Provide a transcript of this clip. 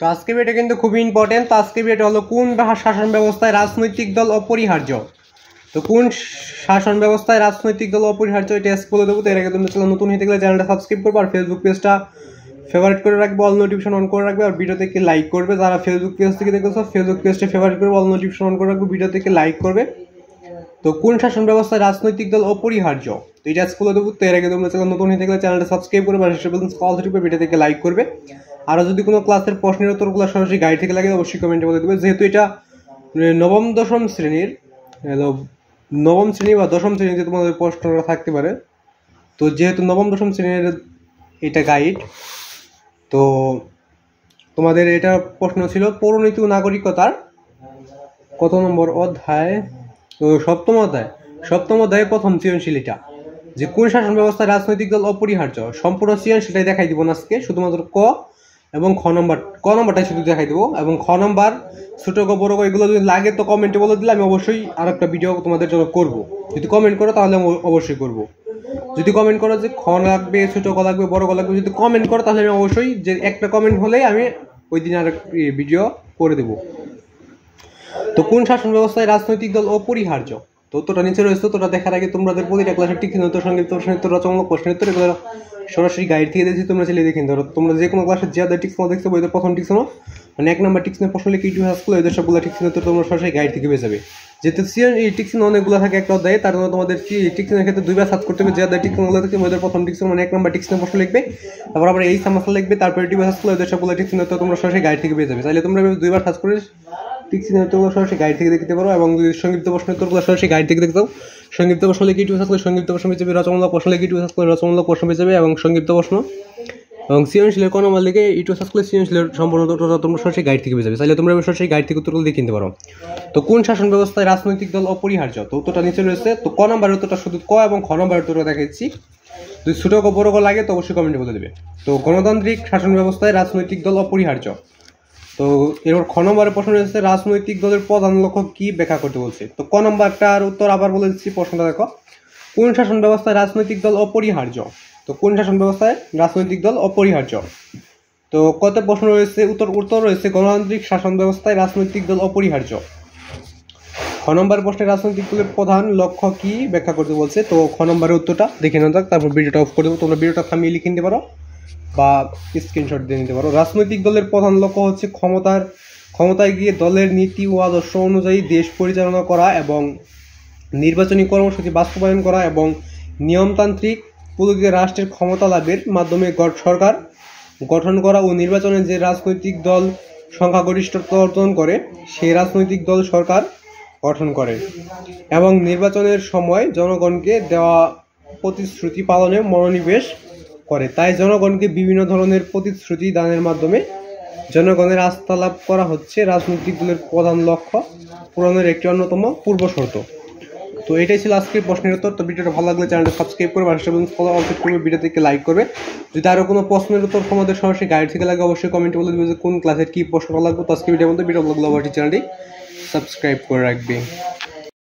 তো আজকের ভিডিওটা কিন্তু খুবই ইম্পর্টেন্ট। তো আজকের ভিডিওটা হলো কোন শাসন ব্যবস্থায় রাজনৈতিক দল অপরিহার্য। তো কোন শাসন ব্যবস্থায় রাজনৈতিক দল অপরিহার্য এটা বলে দেবো। তো এর আগে তুমি নতুন হয়ে গেলে চ্যানেলটা সাবস্ক্রাইব করবে আর ফেসবুক পেজটা ফেভারিট করে রাখবে, অল নোটিফিকেশন অন করে রাখবে আর ভিডিও থেকে লাইক করবে। যারা ফেসবুক পেজ থেকে দেখেছো ফেসবুক পেজটা ফেভারিট করবে, অল নোটিফিকেশন অন করে রাখবে, ভিডিও থেকে লাইক করবে। তো কোন শাসন ব্যবস্থায় রাজনৈতিক দল অপরিহার্য তো এটা বলে দেবো। তো এর আগে তোমরা নতুন হয়ে থাকলে চ্যানেলটা সাবস্ক্রাইব করবে আর ভিডিও থেকে লাইক করবে। আরও যদি কোনো ক্লাসের প্রশ্নের উত্তরগুলো সরাসরি গাইড থেকে লাগে অবশ্যই কমেন্টে বলে দেবে। যেহেতু এটা নবম শ্রেণী বা দশম শ্রেণীতে তোমাদের প্রশ্নটা থাকতে পারে, তো যেহেতু নবম দশম শ্রেণীর এটা গাইড, তো তোমাদের এটা প্রশ্ন ছিল পৌরনীতি ও নাগরিকতার কত নম্বর অধ্যায়, তো সপ্তম অধ্যায়ে প্রথম সৃজনশীল এটা যে কোন শাসন ব্যবস্থায় রাজনৈতিক দল অপরিহার্য। সম্পূর্ণ সৃজনশীলটাই দেখাই দিব না আজকে, শুধুমাত্র ক এবং ক নম্বরটাই শুধু দেখাই দেবো এবং খ নম্বর ছোট ক বড় ক এগুলো যদি লাগে তো কমেন্টে বলে দিলে আমি অবশ্যই আর একটা ভিডিও তোমাদের জন্য করব। যদি কমেন্ট করো তাহলে আমি অবশ্যই করব। যদি কমেন্ট করো যে খ লাগবে, ছোট ক লাগবে, বড় ক লাগবে, যদি কমেন্ট করো তাহলে আমি অবশ্যই যে একটা কমেন্ট হলেই আমি ওই দিন আর ভিডিও করে দেব। তো কোন শাসন ব্যবস্থায় রাজনৈতিক দল অপরিহার্য, তো উত্তরটা নিচে রয়েছে। তোটা দেখার আগে তোমাদের প্রতিটা ক্লাসের টিকচিহ্ন উত্তর, সংক্ষিপ্ত প্রশ্নের উত্তর, রচনামূলক প্রশ্নের উত্তর এগুলো সরাসরি গাইড থেকে দেখছি, তোমরা চাইলে দেখে ধরো। তোমরা যে কোনো ক্লাসের যে টিকচিহ্ন দেখছো বইতে প্রথম টিকচিহ্ন মানে 1 নম্বর টিকচিহ্ন প্রশ্ন লিখে ইউটিউব সার্চ করলে এদের সবগুলো টিকচিহ্ন উত্তর তোমরা সরাসরি গাইড থেকে পেয়ে যাবে। যেহেতু এই টিকচিহ্ন অনেকগুলো থাকে একটা অধ্যায়ে, তার জন্য তোমাদের টিকচিহ্নের ক্ষেত্রে দুইবার সার্চ করতে হবে। যে টিকচিহ্নগুলো থেকে ওদের প্রথম টিকচিহ্ন মানে 1 নম্বর টিকচিহ্ন প্রশ্ন লিখবে, তারপর আবার এই সামাসা লিখবে, তারপরে ইউটিউব সার্চ করলে এদের সবগুলো টিকচিহ্ন উত্তর তোমরা সরাসরি গাইড থেকে পেয়ে যাবে। তাহলে তোমরা দুইবার সার্চ করে টিকচিহ্ন উত্তরগুলো সরাসরি গাইড থেকে দেখতে পারো এবং যদি সংক্ষিপ্ত প্রশ্নের উত্তরগুলো সরাসরি গাইড থেকে দেখতে পাও। সংক্ষিপ্ত প্রশ্ন লিখে ইউটিউব সার্চ করলে সংক্ষিপ্ত প্রশ্ন পেয়ে যাবে, রচনামূলক প্রশ্ন লিখে ইউটিউব সার্চ করলে রচনামূলক প্রশ্ন পেয়ে যাবে এবং সংক্ষিপ্ত প্রশ্ন এবং সৃজনশীলের কোন নম্বর লিখে ইউটিউব সার্চ করলে সৃজনশীলের সম্পূর্ণ উত্তরটা তোমরা সরাসরি গাইড থেকে পেয়ে যাবে। তাহলে তোমরা সরাসরি গাইড থেকে উত্তরগুলো দেখে নিতে পারো। তো কোন শাসন ব্যবস্থায় রাজনৈতিক দল অপরিহার্য, তো উত্তরটা নিচে রয়েছে। তো ক নম্বরের উত্তরটা শুধু ক এবং খ নম্বরের উত্তরটা দেখাচ্ছি। যদি ছোট ক বড় ক লাগে তো অবশ্যই কমেন্টে বলে দেবে। তো গণতান্ত্রিক শাসন ব্যবস্থায় রাজনৈতিক দল অপরিহার্য, তো এবার খ নম্বরের প্রশ্ন রয়েছে রাজনৈতিক দলের প্রধান লক্ষ্য কি ব্যাখ্যা করতে বলছে। তো ক নম্বরটার উত্তর আবার বলে দিচ্ছি, প্রশ্নটা দেখো। কোন শাসন ব্যবস্থায় রাজনৈতিক দল অপরিহার্য, তো কোন শাসন ব্যবস্থায় রাজনৈতিক দল অপরিহার্য। তো কত প্রশ্ন রয়েছে, উত্তর রয়েছে গণতান্ত্রিক শাসন ব্যবস্থায় রাজনৈতিক দল অপরিহার্য। খ নম্বর প্রশ্নে রাজনৈতিক দলের প্রধান লক্ষ্য কি ব্যাখ্যা করতে বলছে। তো খ নম্বরের উত্তরটা দেখে নেওয়া যাক, তারপর ভিডিওটা অফ করে দেবো। তোমরা ভিডিওটা থামিয়ে লিখে নিতে পারো বা স্ক্রিনশট দিয়ে নিতে পারো। রাজনৈতিক দলের প্রধান লক্ষ্য হচ্ছে ক্ষমতায় গিয়ে দলের নীতি ও আদর্শ অনুযায়ী দেশ পরিচালনা করা এবং নির্বাচনী কর্মসূচি বাস্তবায়ন করা এবং নিয়মতান্ত্রিক পদ্ধতিতে রাষ্ট্রের ক্ষমতা লাভের মাধ্যমে সরকার গঠন করা ও নির্বাচনে যে রাজনৈতিক দল সংখ্যাগরিষ্ঠতা অর্জন করে সেই রাজনৈতিক দল সরকার গঠন করে এবং নির্বাচনের সময় জনগণকে দেওয়া প্রতিশ্রুতি পালনে মনোনিবেশ করে। তাই জনগণকে বিভিন্ন ধরনের প্রতিশ্রুতি দানের মাধ্যমে জনগণের আস্থা লাভ করা হচ্ছে রাজনৈতিক দলের প্রধান লক্ষ্য পূরণের একটি অন্যতম পূর্বশর্ত। তো এটাই ছিল আজকের প্রশ্নের উত্তর। তো ভিডিওটা ভালো লাগলে চ্যানেলটা সাবস্ক্রাইব করবে আর ভিডিও থেকে লাইক করবে। যদি আরও কোনো প্রশ্নের উত্তর তোমাদের সরাসরি গাইড থেকে লাগে অবশ্যই কমেন্ট বলে দেবে যে কোন ক্লাসের কী প্রশ্ন লাগবে। তো আজকে ভিডিও ভালো লাগলে চ্যানেলটি সাবস্ক্রাইব করে রাখবে।